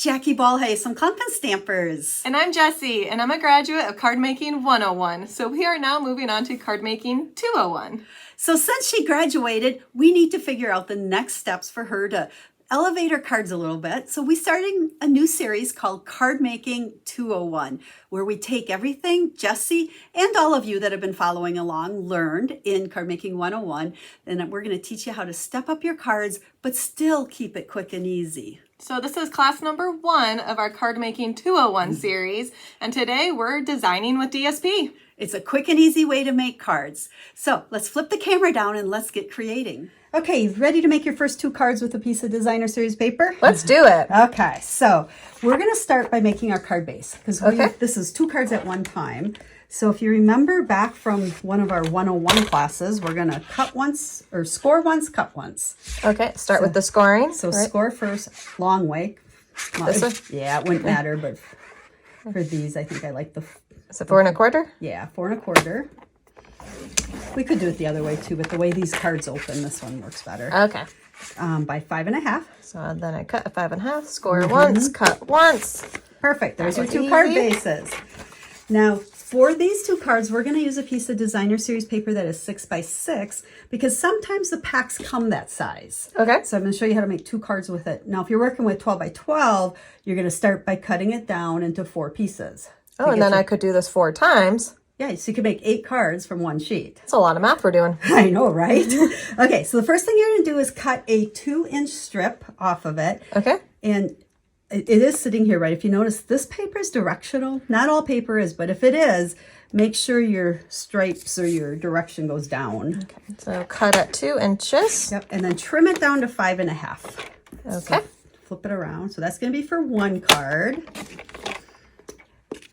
Jackie Ballhay, some Clumpin' Stampers. And I'm Jesi, and I'm a graduate of Card Making 101. So we are now moving on to Card Making 201. So since she graduated, we need to figure out the next steps for her to elevate her cards a little bit. So we started a new series called Card Making 201, where we take everything Jesi and all of you that have been following along learned in Card Making 101, and we're going to teach you how to step up your cards, but still keep it quick and easy. So this is class number 1 of our Card Making 201 series, and today we're designing with DSP. It's a quick and easy way to make cards. So let's flip the camera down and let's get creating. Okay, ready to make your first 2 cards with a piece of designer series paper? Let's do it. Okay, so we're going to start by making our card base because this is 2 cards at one time. So if you remember back from one of our 101 classes, we're going to cut once, or score once, cut once. Okay, start with the scoring. So score first, long way. Well, This one? Yeah, it wouldn't matter, but for these, I think I like the... Is it 4 1/4? Yeah, 4 1/4. We could do it the other way too, but the way these cards open, this one works better. Okay. By 5 1/2. So then I cut a 5 1/2, score once, cut once. Perfect. There's your That 2 was card easy. bases. Now, for these 2 cards, we're going to use a piece of designer series paper that is 6 by 6 because sometimes the packs come that size. Okay. So I'm going to show you how to make 2 cards with it. Now, if you're working with 12 by 12, you're going to start by cutting it down into 4 pieces. Oh, and then I could do this 4 times. Yeah, so you can make 8 cards from 1 sheet. That's a lot of math we're doing. I know, right? Okay, so the first thing you're going to do is cut a 2-inch strip off of it. Okay. And it is sitting here, right? If you notice, this paper is directional. Not all paper is, but if it is, make sure your stripes or your direction goes down. Okay, so cut at 2 inches. Yep, and then trim it down to 5 1/2. Okay. So flip it around. So that's going to be for 1 card.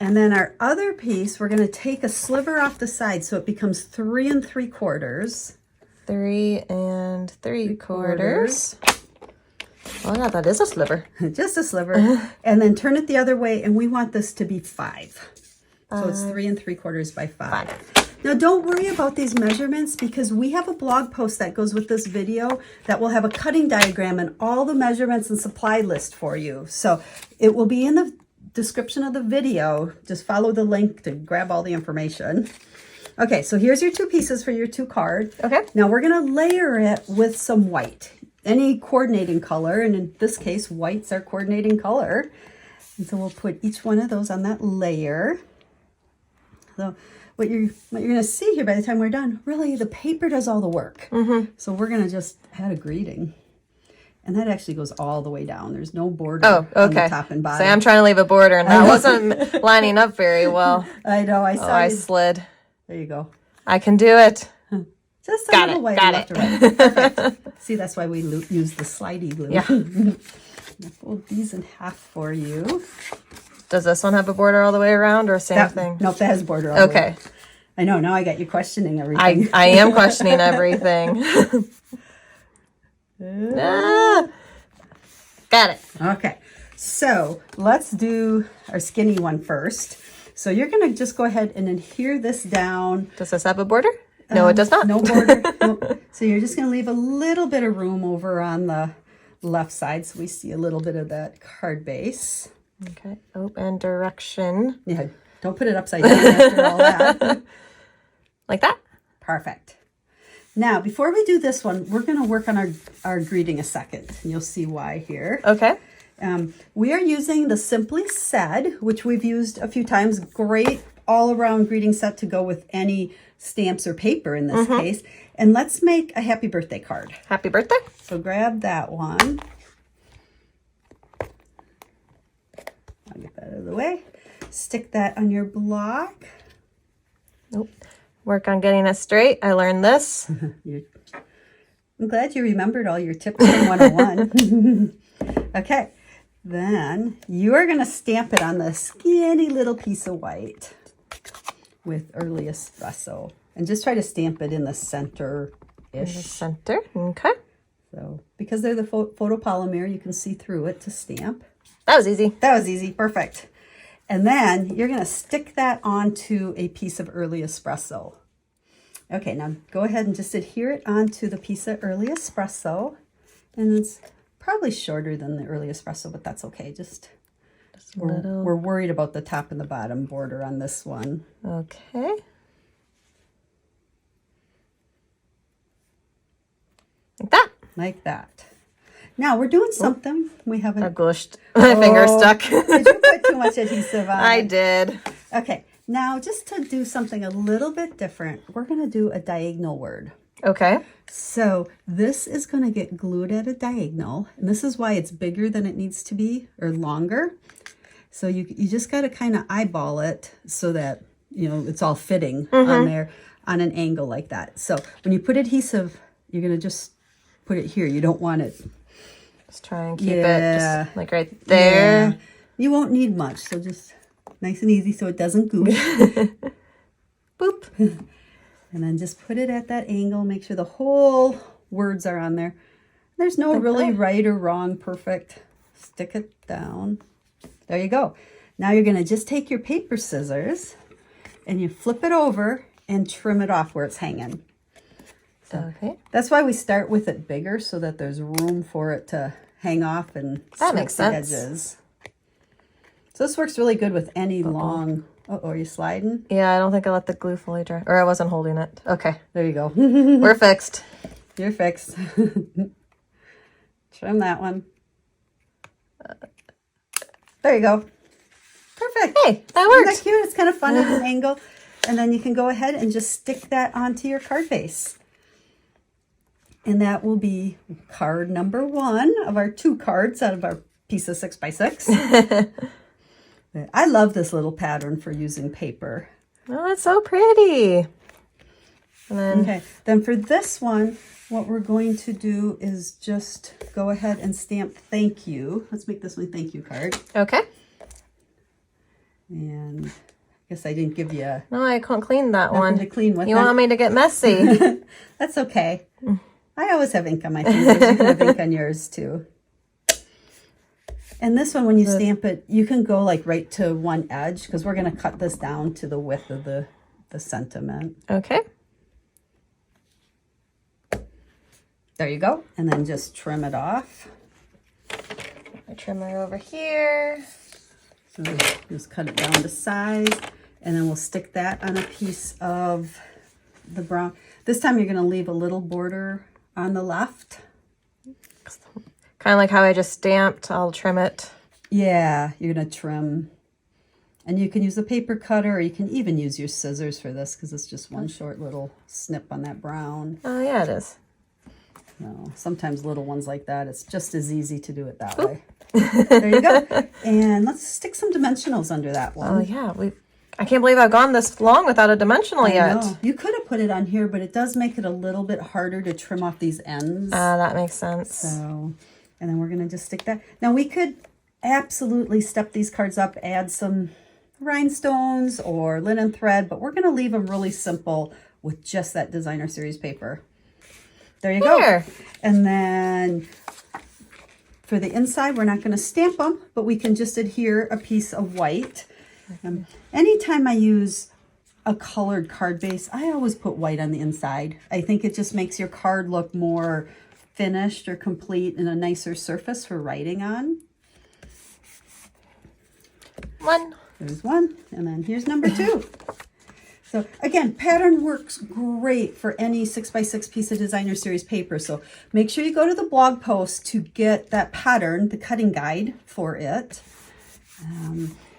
And then our other piece, we're going to take a sliver off the side so it becomes 3 3/4. 3 3/4. Oh yeah, that is a sliver. Just a sliver. And then turn it the other way, and we want this to be 5. So it's 3 3/4 by 5. Now don't worry about these measurements because we have a blog post that goes with this video that will have a cutting diagram and all the measurements and supply list for you. So it will be in the description of the video. Just follow the link to grab all the information. Okay, so here's your 2 pieces for your 2 card. Okay. Now we're going to layer it with some white. Any coordinating color, and in this case, white's our coordinating color. And so we'll put each one of those on that layer. So what you're going to see here by the time we're done, really the paper does all the work. So we're going to just add a greeting. And that actually goes all the way down. There's no border on the top and bottom. So I'm trying to leave a border, and that wasn't lining up very well. I know. I saw I slid. There you go. I can do it. Just a Got little it, white got left it. or right. Perfect. See, that's why we use the slidey glue. Yeah. Fold these in half for you. Does this one have a border all the way around, or same thing? Nope, that has border all the way. Okay. I know. Now I got you questioning everything. I am questioning everything. Ah, got it. Okay. So let's do our skinny one first. So you're going to just go ahead and adhere this down. Does this have a border? No, it does not. No border. Nope. So you're just going to leave a little bit of room over on the left side so we see a little bit of that card base. Okay. Open direction. Yeah. Don't put it upside down after all that. Like that? Perfect. Now, before we do this one, we're going to work on our greeting a second. And you'll see why here. Okay. We are using the Simply Said, which we've used a few times. Great all-around greeting set to go with any stamps or paper in this case. And let's make a happy birthday card. Happy birthday. So grab that one. I'll get that out of the way. Stick that on your block. Nope. Work on getting it straight. I learned this. I'm glad you remembered all your tips from 101. Okay. Then you are going to stamp it on the skinny little piece of white with early espresso. And just try to stamp it in the center-ish. In the center. Okay. So because they're the photopolymer, you can see through it to stamp. That was easy. That was easy. Perfect. And then you're going to stick that onto a piece of early espresso. Okay, now go ahead and just adhere it onto the piece of early espresso. And it's probably shorter than the early espresso, but that's okay. Just Just a little. We're worried about the top and the bottom border on this one. Okay. Like that. Like that. Now we're doing something we haven't. I gushed. My finger stuck. Did you put too much adhesive on? I did. Okay. Now just to do something a little bit different, we're going to do a diagonal word. Okay. So this is going to get glued at a diagonal. And this is why it's bigger than it needs to be, or longer. So you just got to kind of eyeball it so that, you know, it's all fitting on there on an angle like that. So when you put adhesive, you're going to just put it here. You don't want it. Just try and keep it just like right there. Yeah. You won't need much. So just nice and easy so it doesn't goosh. Boop. And then just put it at that angle. Make sure the whole words are on there. There's no really right or wrong perfect. Stick it down. There you go. Now you're going to just take your paper scissors and you flip it over and trim it off where it's hanging. So that's why we start with it bigger so that there's room for it to hang off and that makes sense. The edges. So this works really good with any long... Uh-oh, are you sliding? Yeah, I don't think I let the glue fully dry. Or I wasn't holding it. Okay. There you go. We're fixed. You're fixed. Trim that one. There you go. Perfect. Hey, that worked. Isn't that cute? It's kind of fun at an angle. And then you can go ahead and just stick that onto your card base. And that will be card number 1 of our 2 cards out of our piece of 6x6. I love this little pattern for using paper. Oh, it's so pretty. And then, okay, then for this one, what we're going to do is just go ahead and stamp thank you. Let's make this one thank you card. Okay. And I guess I didn't give you No, I can't clean that one. to clean with. You want me to get messy. That's okay. I always have ink on my fingers. You can have ink on yours too. And this one, when you stamp it, you can go like right to one edge because we're going to cut this down to the width of the sentiment. Okay. There you go. And then just trim it off. My trimmer over here. So just cut it down to size. And then we'll stick that on a piece of the brown. This time you're going to leave a little border on the left. Kind of like how I just stamped. I'll trim it. Yeah, you're going to trim. And you can use a paper cutter, or you can even use your scissors for this because it's just one short little snip on that brown. Oh, yeah, it is. No, sometimes little ones like that, it's just as easy to do it that way. There you go. And let's stick some dimensionals under that one. Oh, yeah. I can't believe I've gone this long without a dimensional yet. Know. You could have put it on here, but it does make it a little bit harder to trim off these ends. That makes sense. So, and then we're going to just stick that. Now, we could absolutely step these cards up, add some rhinestones or linen thread, but we're going to leave them really simple with just that designer series paper. There you go. And then for the inside, we're not going to stamp them, but we can just adhere a piece of white. Anytime I use a colored card base, I always put white on the inside. I think it just makes your card look more finished or complete and a nicer surface for writing on. One. There's one, and then here's number 2. So again, pattern works great for any 6x6 piece of designer series paper. So make sure you go to the blog post to get that pattern, the cutting guide for it.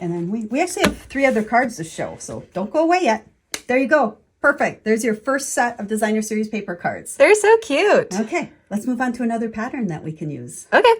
And then we actually have 3 other cards to show, so don't go away yet. There you go. Perfect. There's your first set of designer series paper cards. They're so cute. Okay, let's move on to another pattern that we can use. Okay.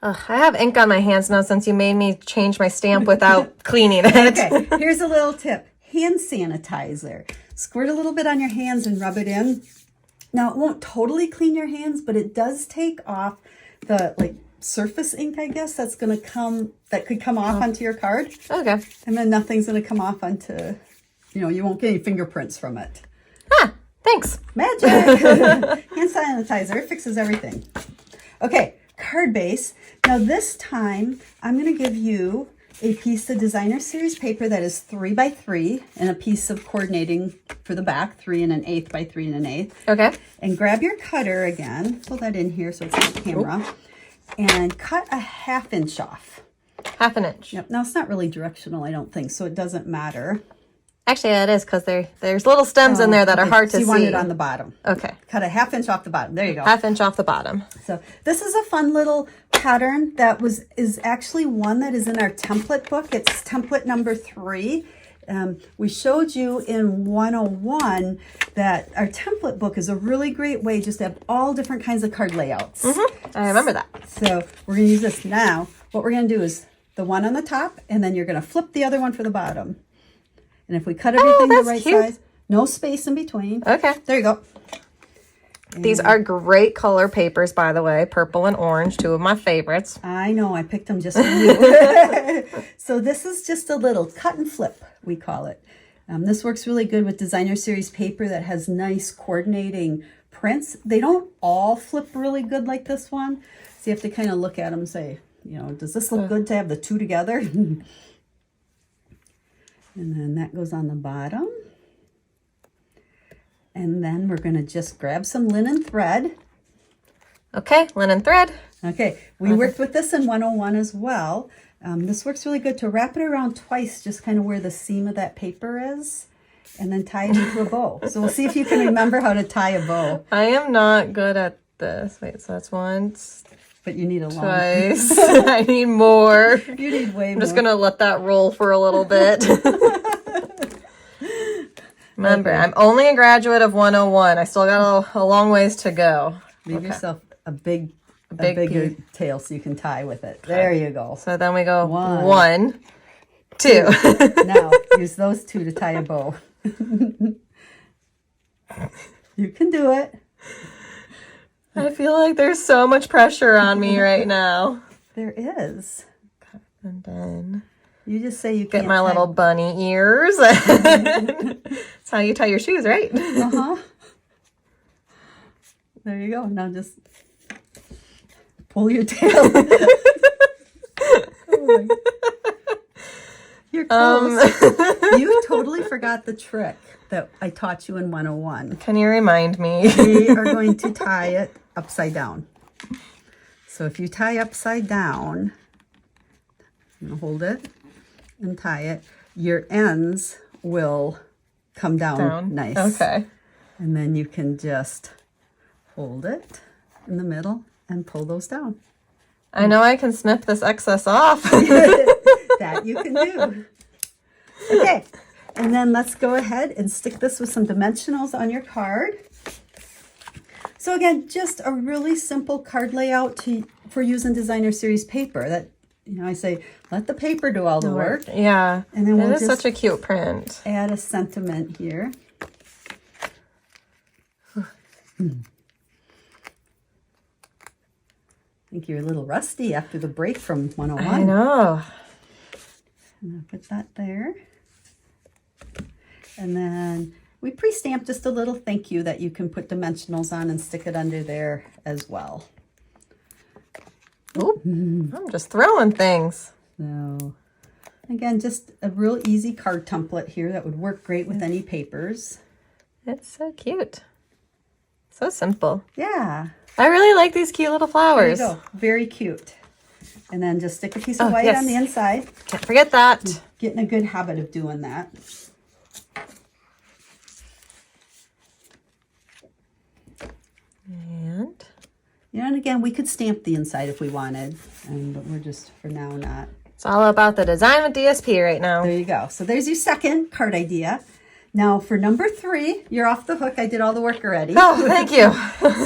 I have ink on my hands now since you made me change my stamp without cleaning it. Okay, here's a little tip. Hand sanitizer. Squirt a little bit on your hands and rub it in. Now, it won't totally clean your hands, but it does take off the surface ink, I guess, that could come off onto your card. Okay. And then nothing's going to come off onto, you won't get any fingerprints from it. Thanks. Magic! Hand sanitizer, it fixes everything. Okay, card base. Now this time, I'm going to give you a piece of designer series paper that is 3x3 and a piece of coordinating for the back, 3 1/8 by 3 1/8. Okay. And grab your cutter again, pull that in here so it's on the camera, and cut a 1/2 inch off. 1/2 inch. Yep. Now it's not really directional, I don't think, so it doesn't matter. Actually, yeah, it is because there's little stems in there that are hard to so you see. want it on the bottom. Okay. Cut a 1/2 inch off the bottom. There you go. 1/2 inch off the bottom. So this is a fun little pattern that is actually one that is in our template book. It's template number 3. We showed you in 101 that our template book is a really great way just to have all different kinds of card layouts. I remember that. So we're going to use this now. What we're going to do is the one on the top, and then you're going to flip the other one for the bottom. And if we cut everything the right size, no space in between. Okay. There you go. These are great color papers, by the way. Purple and orange, 2 of my favorites. I know, I picked them just for you. So this is just a little cut and flip, we call it. This works really good with designer series paper that has nice coordinating prints. They don't all flip really good like this one. So you have to kind of look at them and say, you know, does this look good to have the 2 together? And then that goes on the bottom. And then we're going to just grab some linen thread. Okay, linen thread. Okay, we worked with this in 101 as well. This works really good to wrap it around twice, just kind of where the seam of that paper is, and then tie it into a bow. So we'll see if you can remember how to tie a bow. I am not good at this. Wait, so that's once. But you need a long... Twice. I need more. You need way more. I'm just going to let that roll for a little bit. Remember, I'm only a graduate of 101. I still got a long ways to go. Leave yourself a bigger tail so you can tie with it. Okay. There you go. So then we go 1, 2. Now, use those 2 to tie a bow. You can do it. I feel like there's so much pressure on me right now. There is. And then you just say you can't get my little bunny ears. That's how you tie your shoes, right? Uh-huh. There you go. Now just pull your tail. Oh You're close. You totally forgot the trick that I taught you in 101. Can you remind me? We are going to tie it upside down. So if you tie upside down, I'm going to hold it and tie it, your ends will come down nice. Okay. And then you can just hold it in the middle and pull those down. I know I can snip this excess off. That you can do. Okay, and then let's go ahead and stick this with some dimensionals on your card. So again, just a really simple card layout for using designer series paper. That, you know, I say, let the paper do all the work. Yeah, and then we'll it is just such a cute print. Add a sentiment here. I think you're a little rusty after the break from 101. I know. I'm going to put that there. And then we pre-stamped just a little thank you that you can put dimensionals on and stick it under there as well. Oop, I'm just throwing things. So, again, just a real easy card template here that would work great with any papers. It's so cute. So simple. Yeah. I really like these cute little flowers. There you go. Very cute. And then just stick a piece of white on the inside. Can't forget that. Get in a good habit of doing that. And you know, and again, we could stamp the inside if we wanted, but we're just for now not. It's all about the design with DSP right now. There you go. So there's your second card idea. Now for number 3, you're off the hook. I did all the work already. Oh, thank you.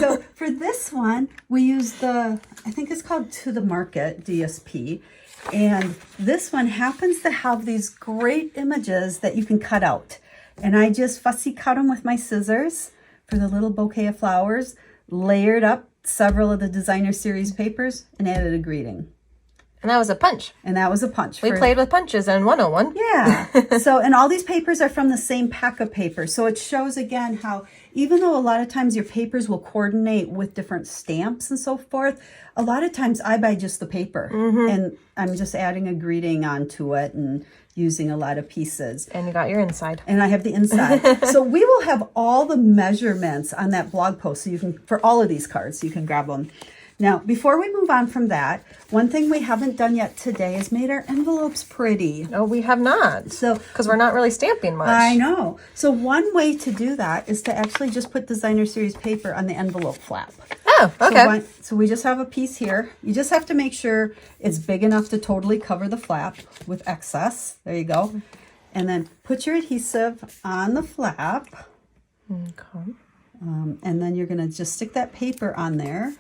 So for this one, we used I think it's called To The Market DSP. And this one happens to have these great images that you can cut out. And I just fussy cut them with my scissors for the little bouquet of flowers, layered up several of the designer series papers, and added a greeting. And that was a punch. And that was a punch. We played with punches in 101. Yeah. So, and all these papers are from the same pack of paper. So it shows again how, even though a lot of times your papers will coordinate with different stamps and so forth, a lot of times I buy just the paper and I'm just adding a greeting onto it and using a lot of pieces. And you got your inside. And I have the inside. So we will have all the measurements on that blog post. So you can, for all of these cards, so you can grab them. Now, before we move on from that, one thing we haven't done yet today is made our envelopes pretty. No, we have not. So, because we're not really stamping much. I know. So one way to do that is to actually just put designer series paper on the envelope flap. Oh, okay. So we just have a piece here. You just have to make sure it's big enough to totally cover the flap with excess. There you go. And then put your adhesive on the flap. Okay. And then you're going to just stick that paper on there.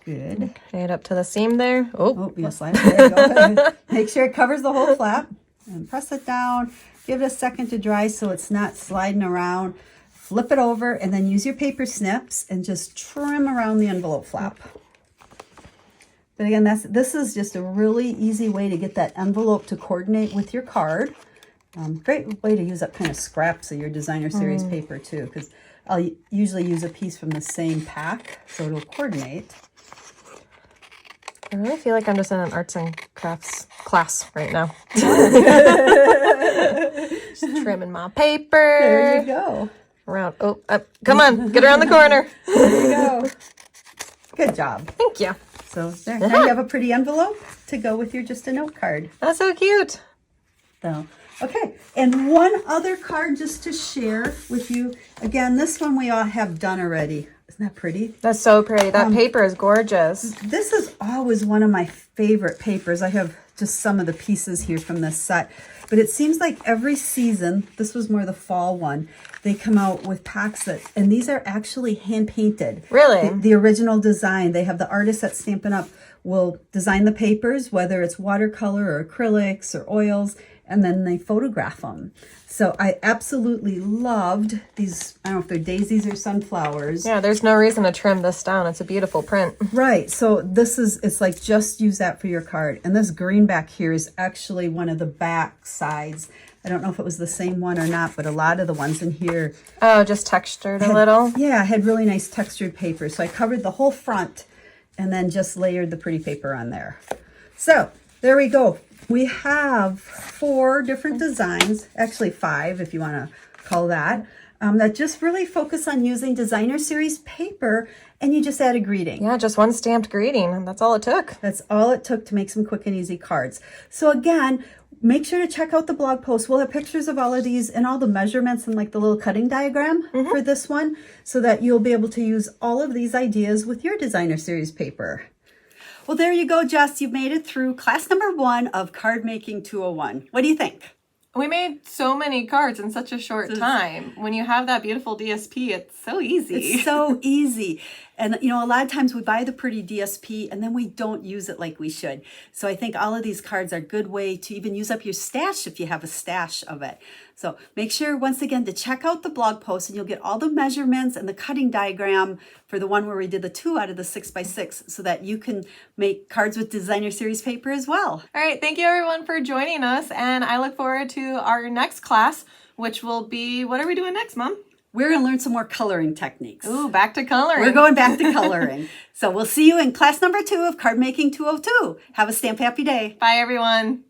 Good. Okay, it up to the seam there. Oh, you slide it. There you go. Make sure it covers the whole flap. And press it down. Give it a second to dry so it's not sliding around. Flip it over and then use your paper snips and just trim around the envelope flap. But again, this is just a really easy way to get that envelope to coordinate with your card. Great way to use up kind of scraps of your designer series paper too, because I'll usually use a piece from the same pack so it'll coordinate. I really feel like I'm just in an arts and crafts class right now. Just trimming my paper. There you go. Around. Oh, up. Come on, get around the corner. There you go. Good job. Thank you. So there, now you have a pretty envelope to go with your just a note card. That's so cute. So, okay, and one other card just to share with you. Again, this one we all have done already. Isn't that pretty? That's so pretty. That paper is gorgeous. This is always one of my favorite papers. I have just some of the pieces here from this set. But it seems like every season, this was more the fall one, they come out with packs and these are actually hand painted. Really? The original design. They have the artists that Stampin' Up! Will design the papers, whether it's watercolor or acrylics or oils, and then they photograph them. So I absolutely loved these. I don't know if they're daisies or sunflowers. Yeah, there's no reason to trim this down. It's a beautiful print. Right. So it's like just use that for your card. And this green back here is actually one of the back sides. I don't know if it was the same one or not, but a lot of the ones in here. Oh, just textured a little? Yeah, had really nice textured paper. So I covered the whole front and then just layered the pretty paper on there. So there we go. We have 4 different designs, actually 5 if you want to call that just really focus on using designer series paper, and you just add a greeting. Yeah, just one stamped greeting, and that's all it took. That's all it took to make some quick and easy cards. So again, make sure to check out the blog post. We'll have pictures of all of these and all the measurements and like the little cutting diagram for this one, so that you'll be able to use all of these ideas with your designer series paper. Well, there you go, Jess. You've made it through class number 1 of Card Making 201. What do you think? We made so many cards in such a short time. When you have that beautiful DSP, it's so easy. It's so easy. And, you know, a lot of times we buy the pretty DSP and then we don't use it like we should. So I think all of these cards are a good way to even use up your stash if you have a stash of it. So make sure, once again, to check out the blog post, and you'll get all the measurements and the cutting diagram for the one where we did the 2 out of the 6x6, so that you can make cards with designer series paper as well. All right, thank you everyone for joining us, and I look forward to our next class, which will be, what are we doing next, Mom? We're going to learn some more coloring techniques. Ooh, back to coloring. We're going back to coloring. So we'll see you in class number 2 of Card Making 202. Have a stamp happy day. Bye, everyone.